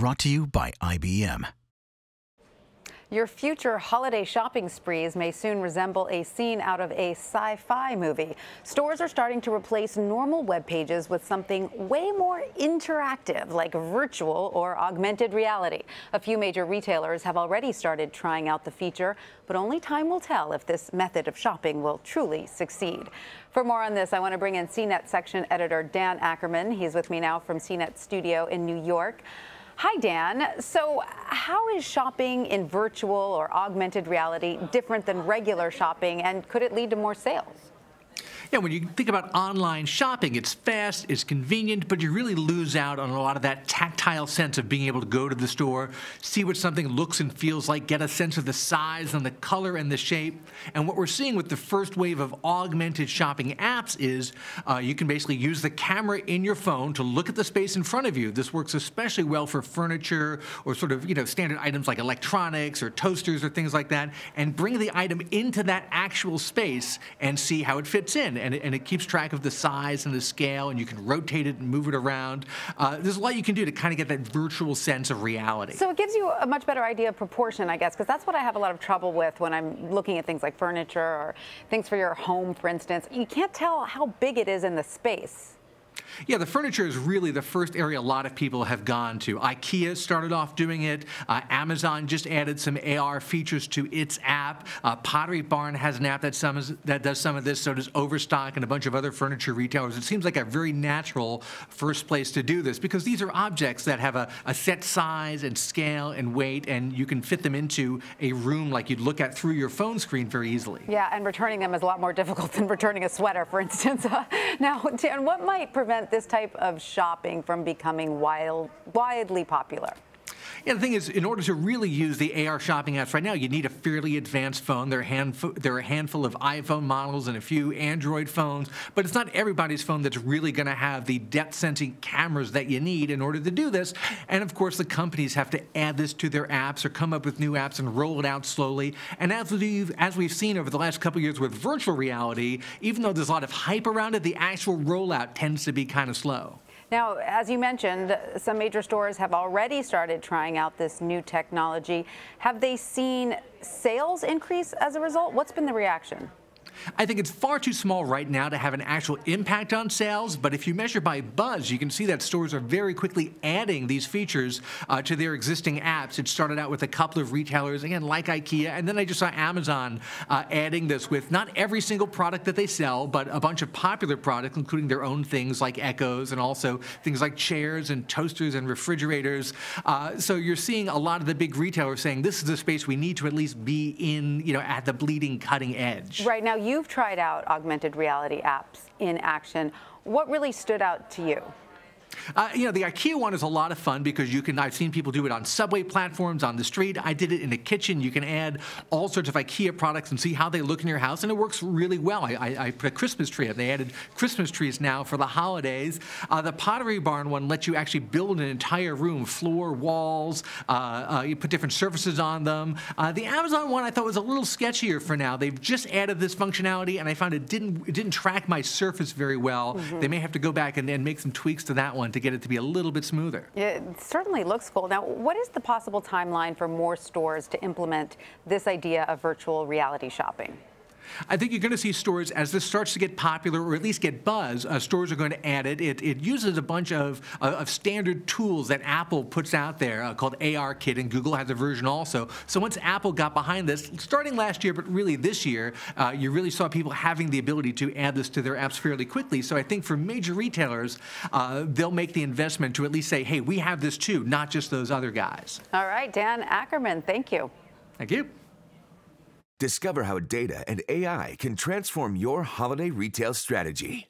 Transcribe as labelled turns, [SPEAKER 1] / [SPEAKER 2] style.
[SPEAKER 1] Brought to you by IBM.
[SPEAKER 2] Your future holiday shopping sprees may soon resemble a scene out of a sci-fi movie. Stores are starting to replace normal web pages with something way more interactive, like virtual or augmented reality. A few major retailers have already started trying out the feature, but only time will tell if this method of shopping will truly succeed. For more on this, I want to bring in CNET section editor Dan Ackerman. He's with me now from CNET studio in New York. Hi, Dan. So how is shopping in virtual or augmented reality different than regular shopping, and could it lead to more sales?
[SPEAKER 3] Yeah, when you think about online shopping, it's fast, it's convenient, but you really lose out on a lot of that tactile sense of being able to go to the store, see what something looks and feels like, get a sense of the size and the color and the shape. And what we're seeing with the first wave of augmented shopping apps is you can basically use the camera in your phone to look at the space in front of you. This works especially well for furniture or sort of, standard items like electronics or toasters or things like that, and bring the item into that actual space and see how it fits in. And it keeps track of the size and the scale, and you can rotate it and move it around. There's a lot you can do to kind of get that virtual sense of reality.
[SPEAKER 2] So it gives you a much better idea of proportion, I guess, because that's what I have a lot of trouble with when I'm looking at things like furniture or things for your home, for instance. You can't tell how big it is in the space.
[SPEAKER 3] Yeah, the furniture is really the first area a lot of people have gone to. IKEA started off doing it. Amazon just added some AR features to its app. Pottery Barn has an app that does some of this. So does Overstock and a bunch of other furniture retailers. It seems like a very natural first place to do this because these are objects that have a set size and scale and weight, and you can fit them into a room like you'd look at through your phone screen very easily.
[SPEAKER 2] Yeah, and returning them is a lot more difficult than returning a sweater, for instance. Now, Dan, what might prevent this type of shopping from becoming widely popular?
[SPEAKER 3] Yeah, the thing is, in order to really use the AR shopping apps right now, you need a fairly advanced phone. There are a handful of iPhone models and a few Android phones, but it's not everybody's phone that's really going to have the depth-sensing cameras that you need in order to do this. And of course, the companies have to add this to their apps or come up with new apps and roll it out slowly. And as we've seen over the last couple of years with virtual reality, even though there's a lot of hype around it, the actual rollout tends to be kind of slow.
[SPEAKER 2] Now, as you mentioned, some major stores have already started trying out this new technology. Have they seen sales increase as a result? What's been the reaction?
[SPEAKER 3] I think it's far too small right now to have an actual impact on sales, but if you measure by buzz, you can see that stores are very quickly adding these features to their existing apps. It started out with a couple of retailers, again, like IKEA, and then I just saw Amazon adding this with not every single product that they sell, but a bunch of popular products, including their own things like Echoes and also things like chairs and toasters and refrigerators. So you're seeing a lot of the big retailers saying this is a space we need to at least be in, at the bleeding cutting edge.
[SPEAKER 2] Right. Now, you've tried out augmented reality apps in action. What really stood out to you?
[SPEAKER 3] The IKEA one is a lot of fun because I've seen people do it on subway platforms, on the street. I did it in the kitchen. You can add all sorts of IKEA products and see how they look in your house, and it works really well. I put a Christmas tree up. They added Christmas trees now for the holidays. The Pottery Barn one lets you actually build an entire room, floor, walls. You put different surfaces on them. The Amazon one I thought was a little sketchier for now. They've just added this functionality, and I found it didn't track my surface very well. Mm-hmm. They may have to go back and make some tweaks to that one to get it to be a little bit smoother.
[SPEAKER 2] It certainly looks cool. Now, what is the possible timeline for more stores to implement this idea of virtual reality shopping?
[SPEAKER 3] I think you're going to see stores, as this starts to get popular or at least get buzz, stores are going to add it. It uses a bunch of standard tools that Apple puts out there called AR Kit, and Google has a version also. So once Apple got behind this, starting last year, but really this year, you really saw people having the ability to add this to their apps fairly quickly. So I think for major retailers, they'll make the investment to at least say, hey, we have this too, not just those other guys.
[SPEAKER 2] All right, Dan Ackerman, thank you.
[SPEAKER 3] Thank you.
[SPEAKER 4] Discover how data and AI can transform your holiday retail strategy.